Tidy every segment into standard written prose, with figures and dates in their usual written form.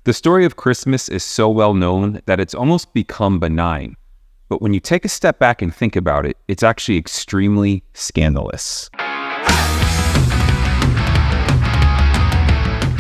The story of Christmas is so well known that it's almost become benign. But when you take a step back and think about it, it's actually extremely scandalous.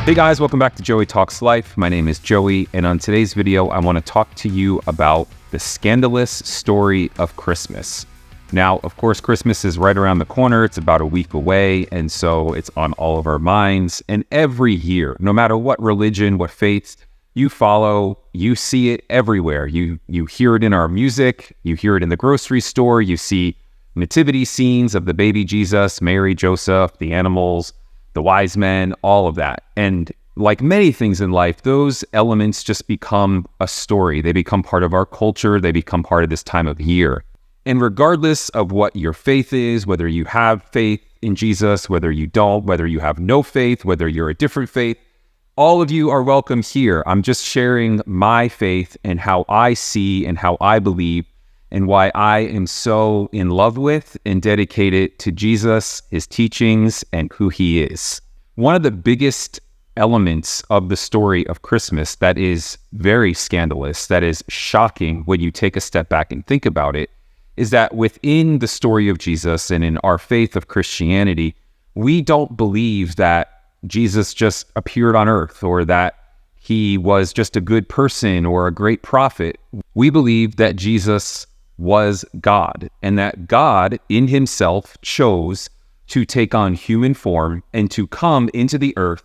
Hey guys, welcome back to Joey Talks Life. My name is Joey, and on today's video, I want to talk to you about the scandalous story of Christmas. Now, of course, Christmas is right around the corner. It's about a week away, and so it's on all of our minds. And every year, no matter what religion, what faith you follow, you see it everywhere. You hear it in our music, you hear it in the grocery store, you see nativity scenes of the baby Jesus, Mary, Joseph, the animals, the wise men, all of that. And like many things in life, those elements just become a story. They become part of our culture. They become part of this time of year. And regardless of what your faith is, whether you have faith in Jesus, whether you don't, whether you have no faith, whether you're a different faith, all of you are welcome here. I'm just sharing my faith and how I see and how I believe and why I am so in love with and dedicated to Jesus, his teachings, and who he is. One of the biggest elements of the story of Christmas that is very scandalous, that is shocking when you take a step back and think about it, is that within the story of Jesus and in our faith of Christianity, we don't believe that Jesus just appeared on earth or that he was just a good person or a great prophet. We believe that Jesus was God and that God in himself chose to take on human form and to come into the earth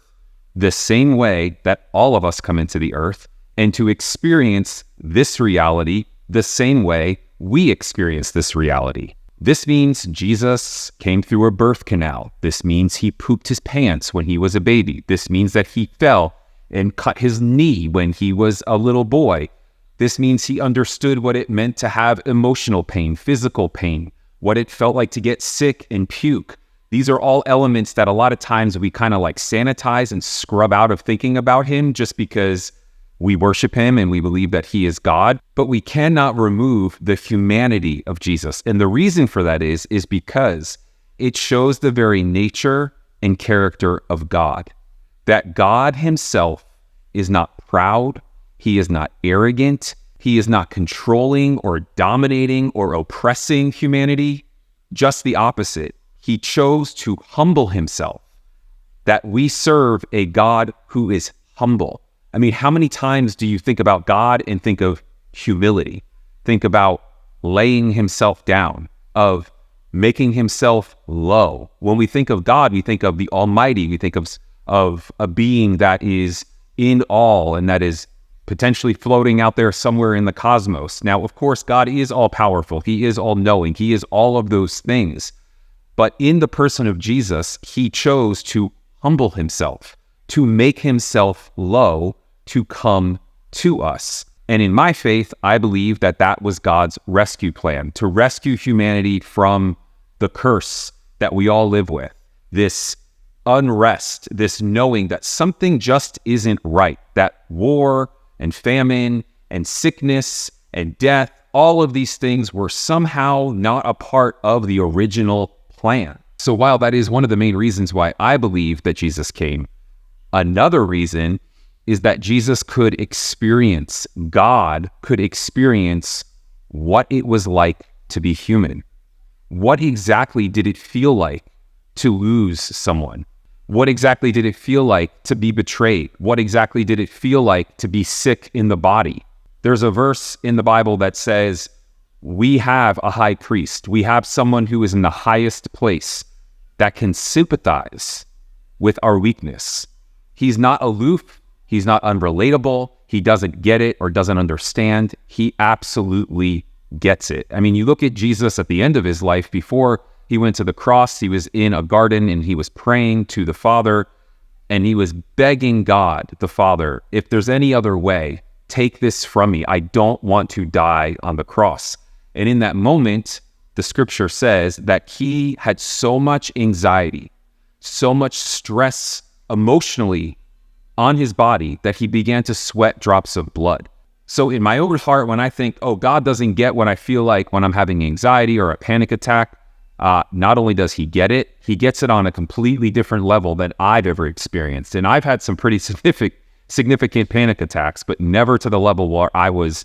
the same way that all of us come into the earth and to experience this reality the same way we experience this reality. This means Jesus came through a birth canal. This means he pooped his pants when he was a baby. This means that he fell and cut his knee when he was a little boy. This means he understood what it meant to have emotional pain, physical pain, what it felt like to get sick and puke. These are all elements that a lot of times we kind of like sanitize and scrub out of thinking about him just because we worship him and we believe that he is God, but we cannot remove the humanity of Jesus. And the reason for that is because it shows the very nature and character of God. That God himself is not proud, he is not arrogant, he is not controlling or dominating or oppressing humanity. Just the opposite. He chose to humble himself. That we serve a God who is humble. I mean, how many times do you think about God and think of humility? Think about laying himself down, of making himself low. When we think of God, we think of the Almighty. We think of a being that is in all and that is potentially floating out there somewhere in the cosmos. Now, of course, God is all-powerful. He is all-knowing. He is all of those things. But in the person of Jesus, he chose to humble himself, to make himself low, to come to us. And in my faith, I believe that that was God's rescue plan, to rescue humanity from the curse that we all live with, this unrest, this knowing that something just isn't right, that war and famine and sickness and death, all of these things were somehow not a part of the original plan. So while that is one of the main reasons why I believe that Jesus came, another reason is that Jesus could experience, God could experience what it was like to be human. What exactly did it feel like to lose someone? What exactly did it feel like to be betrayed? What exactly did it feel like to be sick in the body? There's a verse in the Bible that says, we have a high priest. We have someone who is in the highest place that can sympathize with our weakness. He's not aloof. He's not unrelatable. He doesn't get it or doesn't understand. He absolutely gets it. I mean, you look at Jesus at the end of his life, before he went to the cross, he was in a garden and he was praying to the Father and he was begging God, the Father, if there's any other way, take this from me. I don't want to die on the cross. And in that moment, the scripture says that he had so much anxiety, so much stress emotionally on his body that he began to sweat drops of blood. So in my own heart, when I think, oh, God doesn't get what I feel like when I'm having anxiety or a panic attack, not only does he get it, he gets it on a completely different level than I've ever experienced. And I've had some pretty significant panic attacks, but never to the level where I was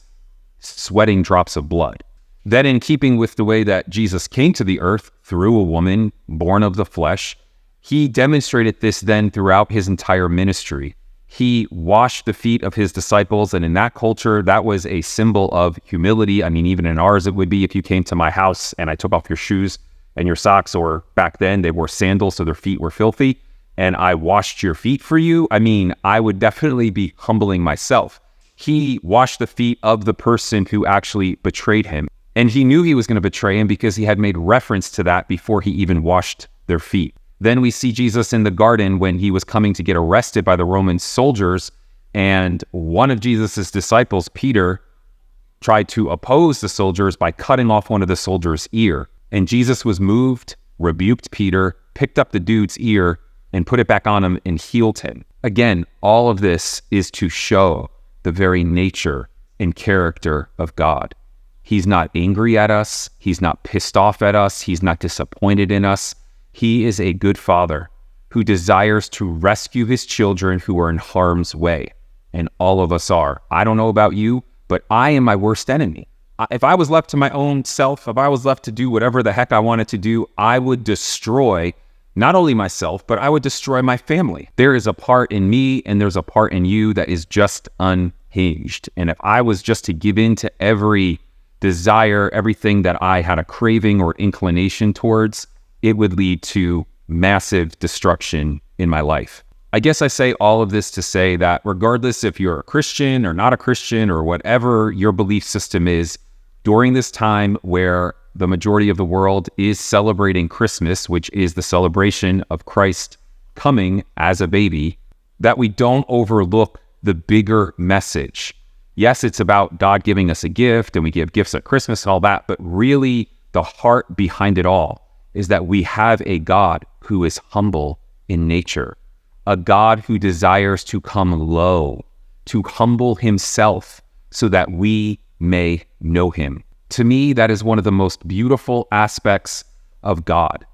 sweating drops of blood. Then, in keeping with the way that Jesus came to the earth through a woman born of the flesh, he demonstrated this then throughout his entire ministry. He washed the feet of his disciples, and in that culture, that was a symbol of humility. I mean, even in ours, it would be if you came to my house and I took off your shoes and your socks, or back then they wore sandals, so their feet were filthy, and I washed your feet for you. I mean, I would definitely be humbling myself. He washed the feet of the person who actually betrayed him. And he knew he was going to betray him because he had made reference to that before he even washed their feet. Then we see Jesus in the garden when he was coming to get arrested by the Roman soldiers, and one of Jesus's disciples, Peter, tried to oppose the soldiers by cutting off one of the soldiers' ear. And Jesus was moved, rebuked Peter, picked up the dude's ear, and put it back on him and healed him. Again, all of this is to show the very nature and character of God. He's not angry at us. He's not pissed off at us. He's not disappointed in us. He is a good father who desires to rescue his children who are in harm's way. And all of us are. I don't know about you, but I am my worst enemy. If I was left to my own self, if I was left to do whatever the heck I wanted to do, I would destroy not only myself, but I would destroy my family. There is a part in me and there's a part in you that is just unhinged. And if I was just to give in to every desire, everything that I had a craving or inclination towards, it would lead to massive destruction in my life. I guess I say all of this to say that regardless if you're a Christian or not a Christian or whatever your belief system is, during this time where the majority of the world is celebrating Christmas, which is the celebration of Christ coming as a baby, that we don't overlook the bigger message. Yes, it's about God giving us a gift and we give gifts at Christmas and all that, but really the heart behind it all is that we have a God who is humble in nature, a God who desires to come low, to humble himself so that we may know him. To me, that is one of the most beautiful aspects of God.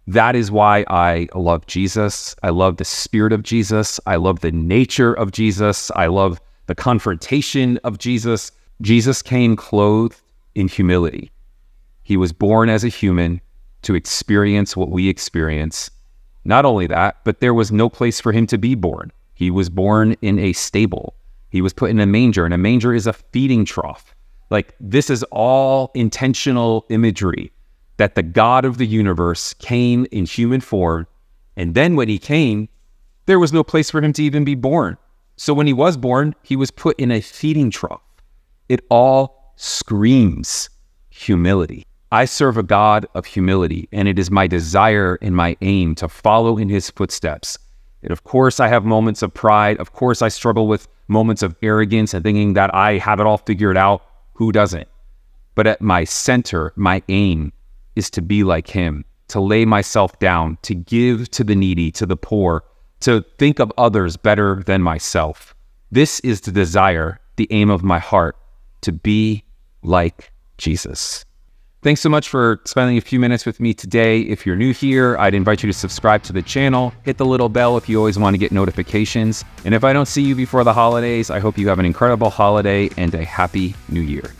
That is why I love Jesus. I love the spirit of Jesus. I love the nature of Jesus. I love the confrontation of Jesus. Jesus came clothed in humility. He was born as a human to experience what we experience. Not only that, but there was no place for him to be born. He was born in a stable. He was put in a manger, and a manger is a feeding trough. Like, this is all intentional imagery that the God of the universe came in human form, and then when he came, there was no place for him to even be born. So when he was born, he was put in a feeding trough. It all screams humility. I serve a God of humility, and it is my desire and my aim to follow in his footsteps. And of course, I have moments of pride. Of course, I struggle with moments of arrogance and thinking that I have it all figured out. Who doesn't? But at my center, my aim is to be like him, to lay myself down, to give to the needy, to the poor, to think of others better than myself. This is the desire, the aim of my heart, to be like Jesus. Thanks so much for spending a few minutes with me today. If you're new here, I'd invite you to subscribe to the channel, hit the little bell if you always want to get notifications. And if I don't see you before the holidays, I hope you have an incredible holiday and a happy new year.